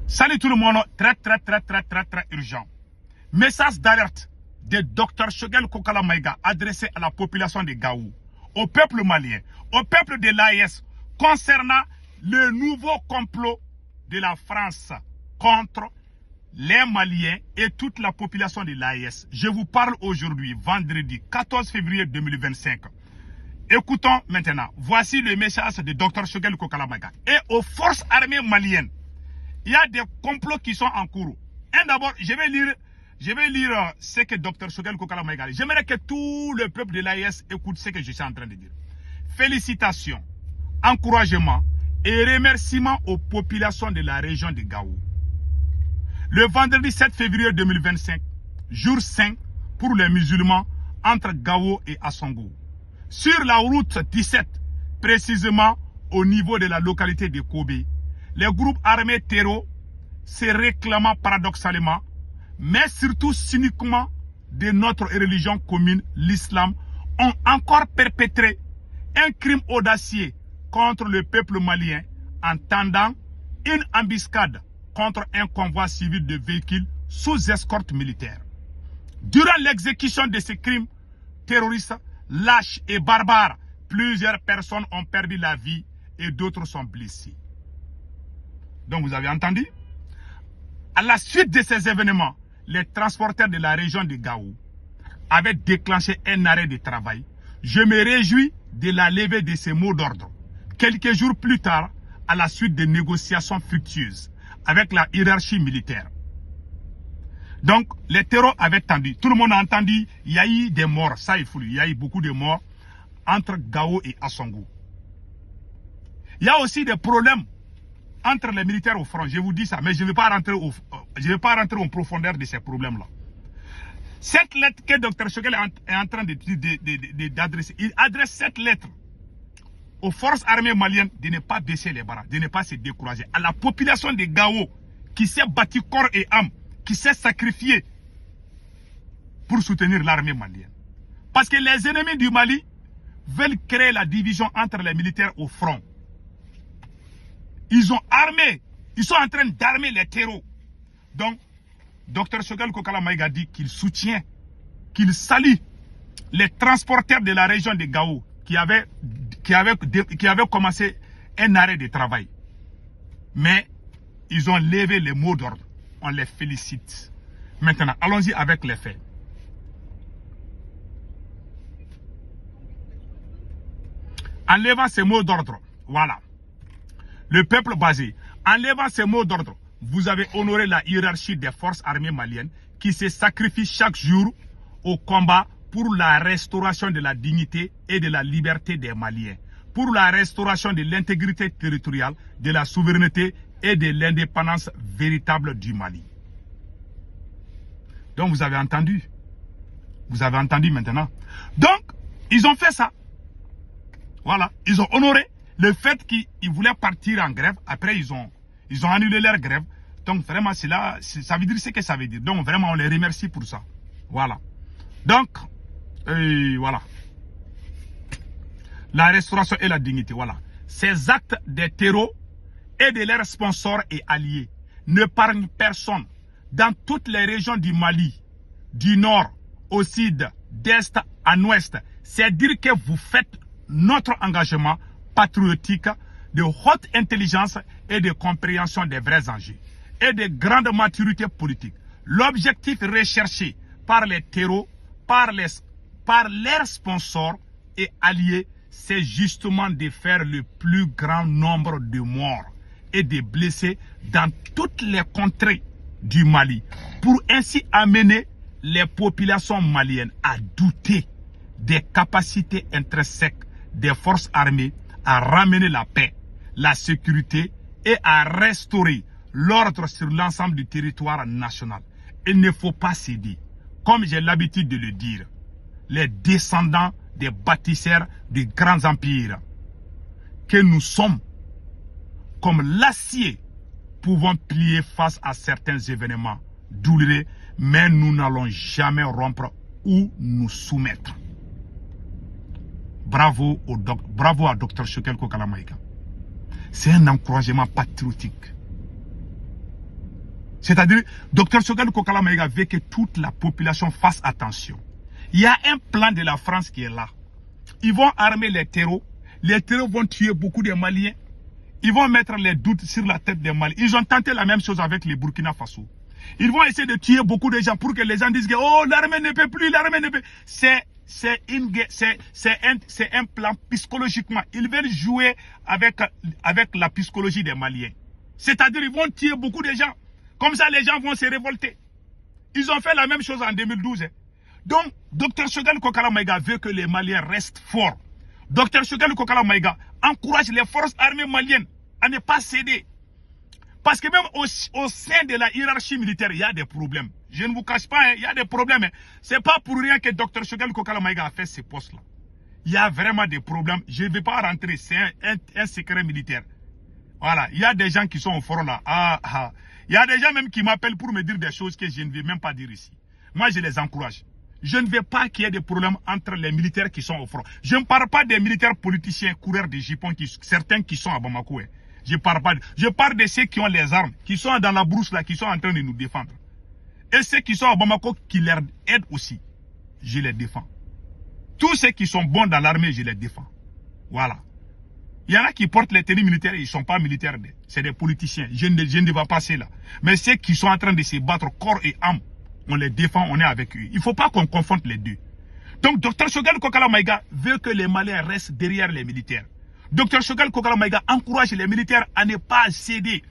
Salut tout le monde, très urgent. Message d'alerte de Dr Choguel Kokala Maïga adressé à la population de Gao, au peuple malien, au peuple de l'AES concernant le nouveau complot de la France contre les Maliens et toute la population de l'AES. Je vous parle aujourd'hui, vendredi 14 février 2025. Écoutons maintenant, voici le message de Dr Choguel Kokala Maïga. Et aux forces armées maliennes, il y a des complots qui sont en cours. D'abord, je vais lire ce que Dr Choguel Kokala Maïga dit. J'aimerais que tout le peuple de l'AES écoute ce que je suis en train de dire. Félicitations, encouragements et remerciements aux populations de la région de Gao. Le vendredi 7 février 2025, jour 5 pour les musulmans entre Gao et Assongo. Sur la route 17, précisément au niveau de la localité de Kobe, les groupes armés terreaux se réclamant paradoxalement, mais surtout cyniquement de notre religion commune, l'islam, ont encore perpétré un crime audacieux contre le peuple malien en tendant une embuscade contre un convoi civil de véhicules sous escorte militaire. Durant l'exécution de ces crimes terroristes lâches et barbares, plusieurs personnes ont perdu la vie et d'autres sont blessées. Donc vous avez entendu? À la suite de ces événements, les transporteurs de la région de Gao avaient déclenché un arrêt de travail. Je me réjouis de la levée de ces mots d'ordre. Quelques jours plus tard, à la suite de négociations fructueuses avec la hiérarchie militaire. Donc, les terreaux avaient tendu. Tout le monde a entendu, il y a eu des morts. Ça, il faut dire. Il y a eu beaucoup de morts entre Gao et Assongo. Il y a aussi des problèmes entre les militaires au front, je vous dis ça, mais je ne vais pas rentrer en profondeur de ces problèmes-là. Cette lettre que Dr Choguel est en train d'adresser, il adresse cette lettre aux forces armées maliennes de ne pas baisser les bras, de ne pas se décourager. À la population de Gao qui s'est battue corps et âme, qui s'est sacrifiée pour soutenir l'armée malienne. Parce que les ennemis du Mali veulent créer la division entre les militaires au front. Ils ont armé, ils sont en train d'armer les terreaux. Donc, Dr Choguel Kokala Maïga dit qu'il soutient, qu'il salue les transporteurs de la région de Gao qui avaient commencé un arrêt de travail. Mais ils ont levé les mots d'ordre. On les félicite. Maintenant, allons-y avec les faits. En levant ces mots d'ordre, voilà. Le peuple basé, en levant ces mots d'ordre, vous avez honoré la hiérarchie des forces armées maliennes qui se sacrifient chaque jour au combat pour la restauration de la dignité et de la liberté des Maliens, pour la restauration de l'intégrité territoriale, de la souveraineté et de l'indépendance véritable du Mali. Donc vous avez entendu. Vous avez entendu maintenant. Donc, ils ont fait ça. Voilà, ils ont honoré le fait qu'ils voulaient partir en grève. Après, ils ont annulé leur grève. Donc, vraiment, ça veut dire ce que ça veut dire. Donc, vraiment, on les remercie pour ça. Voilà. Donc, voilà. La restauration et la dignité, voilà. Ces actes des terreaux et de leurs sponsors et alliés n'épargnent personne dans toutes les régions du Mali, du nord au sud, d'est en ouest. C'est dire que vous faites notre engagement patriotique de haute intelligence et de compréhension des vrais enjeux et de grande maturité politique. L'objectif recherché par les terreaux, par leurs sponsors et alliés, c'est justement de faire le plus grand nombre de morts et de blessés dans toutes les contrées du Mali, pour ainsi amener les populations maliennes à douter des capacités intrinsèques des forces armées à ramener la paix, la sécurité et à restaurer l'ordre sur l'ensemble du territoire national. Il ne faut pas céder. Comme j'ai l'habitude de le dire, les descendants des bâtisseurs de grands empires que nous sommes, comme l'acier, pouvons plier face à certains événements douloureux, mais nous n'allons jamais rompre ou nous soumettre. Bravo à Dr Choguel Kokala Maïga. C'est un encouragement patriotique. C'est-à-dire, Dr Choguel Kokala Maïga veut que toute la population fasse attention. Il y a un plan de la France qui est là. Ils vont armer les terreaux. Les terreaux vont tuer beaucoup de Maliens. Ils vont mettre les doutes sur la tête des Maliens. Ils ont tenté la même chose avec les Burkina Faso. Ils vont essayer de tuer beaucoup de gens pour que les gens disent que oh, l'armée ne peut plus, l'armée ne peut. C'est un plan psychologiquement. Ils veulent jouer avec la psychologie des Maliens. C'est-à-dire ils vont tuer beaucoup de gens. Comme ça, les gens vont se révolter. Ils ont fait la même chose en 2012. Donc, Dr Choguel Kokala Maïga veut que les Maliens restent forts. Dr Choguel Kokala Maïga encourage les forces armées maliennes à ne pas céder. Parce que même au sein de la hiérarchie militaire, il y a des problèmes. Je ne vous cache pas, il y a des problèmes. Ce n'est pas pour rien que Dr Choguel Kokala Maïga a fait ce poste-là. Il y a vraiment des problèmes. Je ne vais pas rentrer, c'est un secret militaire. Voilà, il y a des gens qui sont au front là. Il y a des gens même qui m'appellent pour me dire des choses que je ne vais même pas dire ici. Moi, je les encourage. Je ne veux pas qu'il y ait des problèmes entre les militaires qui sont au front. Je ne parle pas des militaires politiciens, coureurs de jupons, certains qui sont à Bamako. Je parle de ceux qui ont les armes, qui sont dans la brousse là, qui sont en train de nous défendre. Et ceux qui sont à Bamako, qui les aident aussi. Je les défends. Tous ceux qui sont bons dans l'armée, je les défends. Voilà. Il y en a qui portent les tenues militaires et ils ne sont pas militaires. C'est des politiciens. Je ne vais pas passer là. Mais ceux qui sont en train de se battre corps et âme, on les défend, on est avec eux. Il ne faut pas qu'on confonde les deux. Donc, Dr Choguel Kokala Maïga veut que les Maliens restent derrière les militaires. Dr Choguel Kokala Maïga encourage les militaires à ne pas céder.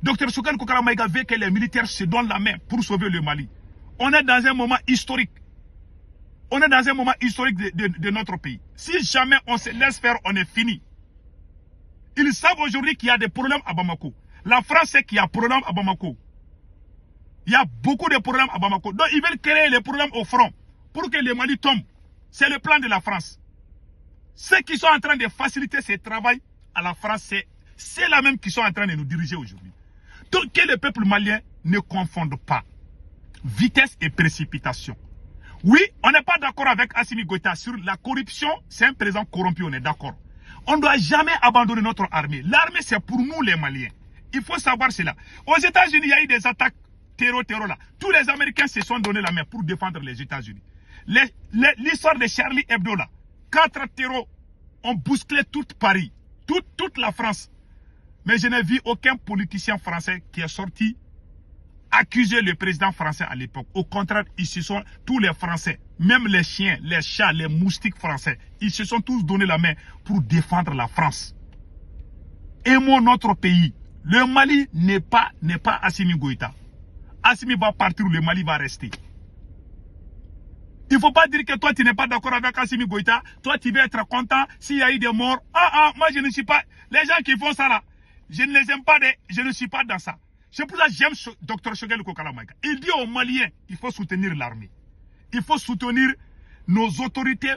Dr Choguel Kokala Maïga veut que les militaires se donnent la main pour sauver le Mali. On est dans un moment historique. On est dans un moment historique de notre pays. Si jamais on se laisse faire, on est fini. Ils savent aujourd'hui qu'il y a des problèmes à Bamako. La France sait qu'il y a des problèmes à Bamako. Il y a beaucoup de problèmes à Bamako. Donc ils veulent créer les problèmes au front pour que le Mali tombe. C'est le plan de la France. Ceux qui sont en train de faciliter ce travail à la France, c'est la même qui sont en train de nous diriger aujourd'hui. Donc que le peuple malien ne confonde pas vitesse et précipitation. Oui, on n'est pas d'accord avec Assimi Goïta sur la corruption. C'est un président corrompu, on est d'accord. On ne doit jamais abandonner notre armée. L'armée, c'est pour nous les Maliens. Il faut savoir cela. Aux États-Unis, il y a eu des attaques terreau là. Tous les Américains se sont donné la main pour défendre les États-Unis. L'histoire de Charlie Hebdo là. 4 terreaux ont bousculé toute Paris, toute la France. Mais je n'ai vu aucun politicien français qui est sorti accuser le président français à l'époque. Au contraire, ils se sont, tous les Français, même les chiens, les chats, les moustiques français, ils se sont tous donné la main pour défendre la France. Aimons notre pays. Le Mali n'est pas Assimi Goïta. Assimi va partir, le Mali va rester. Il ne faut pas dire que toi tu n'es pas d'accord avec Assimi Goïta, toi tu vas être content s'il y a eu des morts. Moi je ne suis pas, les gens qui font ça là, je ne les aime pas, je ne suis pas dans ça. C'est pour ça que j'aime Dr Choguel Kokala Maïga. Il dit aux Maliens, il faut soutenir l'armée. Il faut soutenir nos autorités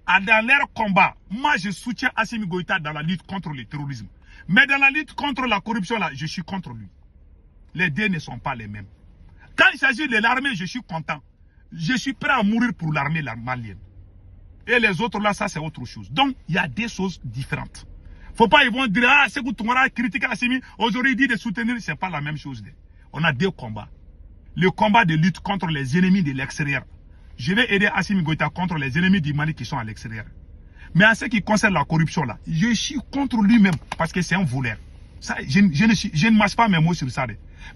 dans leur combat. Moi, je soutiens Assimi Goïta dans la lutte contre le terrorisme. Mais dans la lutte contre la corruption, là, je suis contre lui. Les deux ne sont pas les mêmes. Quand il s'agit de l'armée, je suis content. Je suis prêt à mourir pour l'armée malienne. Et les autres, là, ça, c'est autre chose. Donc, il y a des choses différentes. Faut pas, ils vont dire, c'est que Toumara critique Assimi, aujourd'hui il dit de soutenir, c'est pas la même chose. On a deux combats. Le combat de lutte contre les ennemis de l'extérieur. Je vais aider Assimi Goïta contre les ennemis du Mali qui sont à l'extérieur. Mais en ce qui concerne la corruption là, je suis contre lui-même parce que c'est un voleur. Ça, je ne mâche pas mes mots sur ça.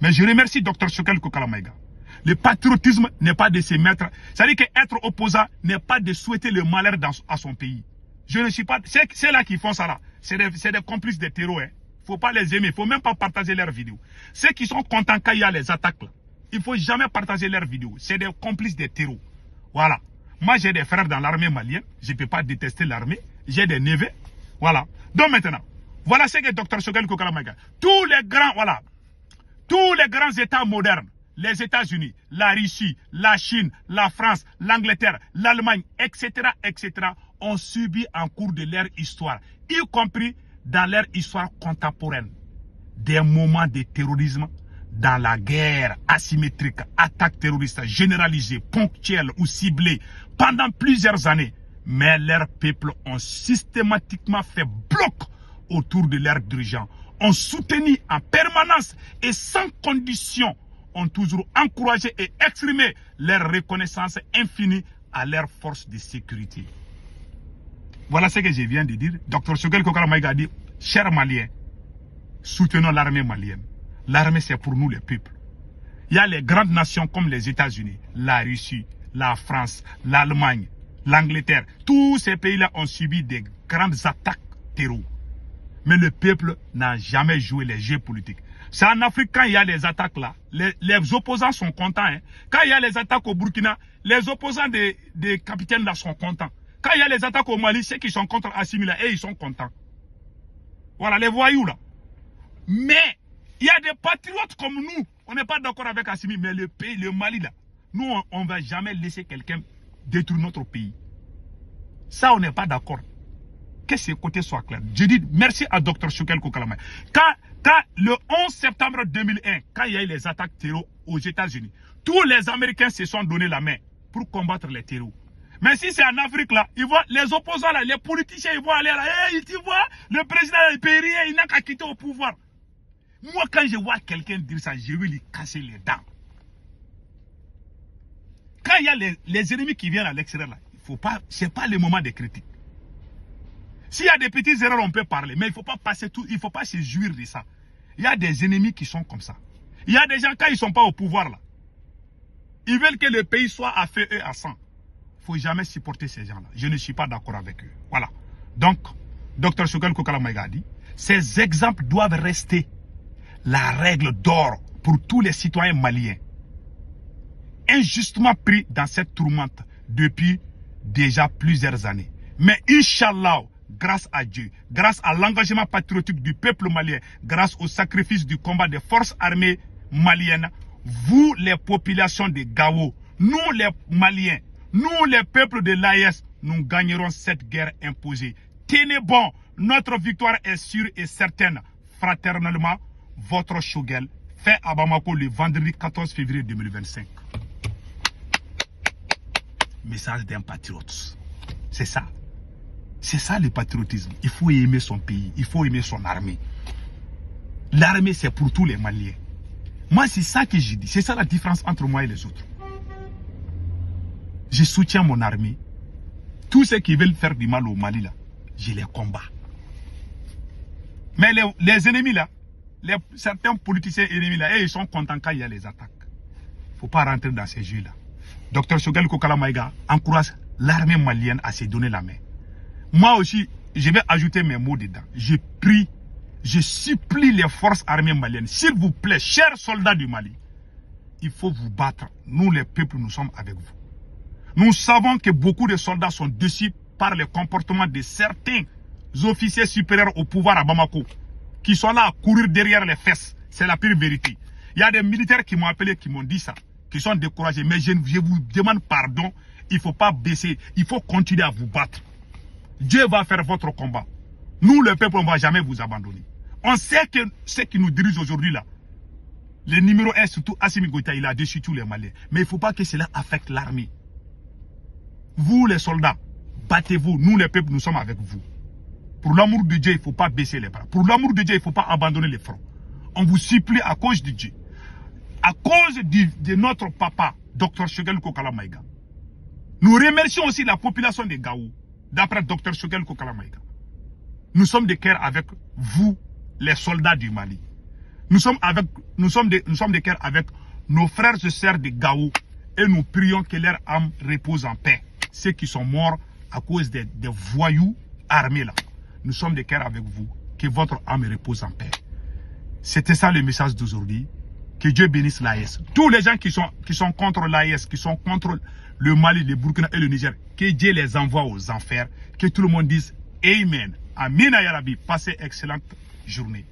Mais je remercie Dr Choguel Kokala Maïga. Le patriotisme n'est pas de se mettre. C'est-à-dire qu'être opposant n'est pas de souhaiter le malheur à son pays. Je ne suis pas. C'est là qui font ça là. C'est des complices des terreaux. Il ne faut pas les aimer. Il ne faut même pas partager leurs vidéos. Ceux qui sont contents quand il y a les attaques là, il ne faut jamais partager leurs vidéos. C'est des complices des terreaux. Voilà. Moi, j'ai des frères dans l'armée malienne. Je ne peux pas détester l'armée. J'ai des neveux. Voilà. Donc maintenant, voilà ce que Dr Choguel Kokala Maïga. Tous les grands États modernes, les États-Unis, la Russie, la Chine, la France, l'Angleterre, l'Allemagne, etc., ont subi en cours de leur histoire, y compris dans leur histoire contemporaine, des moments de terrorisme dans la guerre asymétrique, attaques terroristes généralisées, ponctuelles ou ciblées pendant plusieurs années. Mais leurs peuples ont systématiquement fait bloc autour de leurs dirigeants, ont soutenu en permanence et sans condition ont toujours encouragé et exprimé leur reconnaissance infinie à leurs forces de sécurité. Voilà ce que je viens de dire. Dr Choguel Kokala Maïga a dit, chers Maliens, soutenons l'armée malienne. L'armée, c'est pour nous les peuples. Il y a les grandes nations comme les États-Unis, la Russie, la France, l'Allemagne, l'Angleterre. Tous ces pays-là ont subi des grandes attaques terroristes. Mais le peuple n'a jamais joué les jeux politiques. C'est en Afrique, quand il y a les attaques là, les opposants sont contents. Hein. Quand il y a les attaques au Burkina, les opposants des capitaines là sont contents. Quand il y a les attaques au Mali, ceux qui sont contre Assimi là, ils sont contents. Voilà, les voyous là. Mais il y a des patriotes comme nous. On n'est pas d'accord avec Assimi, mais le pays, le Mali là, nous on ne va jamais laisser quelqu'un détruire notre pays. Ça, on n'est pas d'accord. Que ces côtés soient clairs. Je dis merci à Dr Choguel Kokala Maïga. Quand le 11 septembre 2001, quand il y a eu les attaques terroristes aux États-Unis, tous les Américains se sont donné la main pour combattre les terroristes. Mais si c'est en Afrique là, ils voient les opposants là, les politiciens, ils vont aller là, hey, tu vois, le président il paye rien, il n'a qu'à quitter au pouvoir. Moi, quand je vois quelqu'un dire ça, je vais lui casser les dents. Quand il y a les ennemis qui viennent à l'extérieur là, il faut pas, c'est pas le moment de critiques. S'il y a des petites erreurs, on peut parler, mais il ne faut pas passer tout, il ne faut pas se jouir de ça. Il y a des ennemis qui sont comme ça. Il y a des gens, quand ils ne sont pas au pouvoir là, ils veulent que le pays soit à feu et à sang. Il ne faut jamais supporter ces gens-là. Je ne suis pas d'accord avec eux. Voilà. Donc, Dr Choguel Kokala Maïga a dit, ces exemples doivent rester la règle d'or pour tous les citoyens maliens, injustement pris dans cette tourmente depuis déjà plusieurs années. Mais Inch'Allah, grâce à Dieu, grâce à l'engagement patriotique du peuple malien, grâce au sacrifice du combat des forces armées maliennes, vous les populations de Gao, nous les Maliens, nous les peuples de l'AES, nous gagnerons cette guerre imposée. Tenez bon, notre victoire est sûre et certaine. Fraternellement, votre Choguel, fait à Bamako le vendredi 14 février 2025. Message d'un patriote. C'est ça. C'est ça le patriotisme. Il faut aimer son pays, il faut aimer son armée. L'armée, c'est pour tous les Maliens. Moi, c'est ça que je dis. C'est ça la différence entre moi et les autres. Je soutiens mon armée. Tous ceux qui veulent faire du mal au Mali, là, je les combats. Mais les ennemis, là, certains politiciens ennemis, là, ils sont contents quand il y a les attaques. Il ne faut pas rentrer dans ces jeux-là. Dr Choguel Kokala Maïga encourage l'armée malienne à se donner la main. Moi aussi, je vais ajouter mes mots dedans. Je prie, je supplie les forces armées maliennes. S'il vous plaît, chers soldats du Mali, il faut vous battre. Nous, les peuples, nous sommes avec vous. Nous savons que beaucoup de soldats sont déçus par le comportement de certains officiers supérieurs au pouvoir à Bamako, qui sont là à courir derrière les fesses. C'est la pire vérité. Il y a des militaires qui m'ont appelé, qui m'ont dit ça, qui sont découragés. Mais je vous demande pardon. Il ne faut pas baisser. Il faut continuer à vous battre. Dieu va faire votre combat. Nous, le peuple, on ne va jamais vous abandonner. On sait que ceux qui nous dirigent aujourd'hui là, le numéro 1, surtout Assimi Goïta, il a déçu tous les Maliens. Mais il ne faut pas que cela affecte l'armée. Vous, les soldats, battez-vous. Nous, les peuples, nous sommes avec vous. Pour l'amour de Dieu, il ne faut pas baisser les bras. Pour l'amour de Dieu, il ne faut pas abandonner les fronts. On vous supplie à cause de Dieu. À cause de notre papa, Dr Choguel Kokala Maïga. Nous remercions aussi la population de Gao. D'après Dr Choguel Kokala Maïga. Nous sommes de cœur avec vous, les soldats du Mali. Nous sommes de cœur avec nos frères et sœurs de Gao. Et nous prions que leur âme repose en paix. Ceux qui sont morts à cause des voyous armés là. Nous sommes de cœur avec vous. Que votre âme repose en paix. C'était ça le message d'aujourd'hui. Que Dieu bénisse l'AES. Tous les gens qui sont contre l'AES, qui sont contre le Mali, le Burkina et le Niger, que Dieu les envoie aux enfers. Que tout le monde dise Amen. Amen ya Rabbi. Passez excellente journée.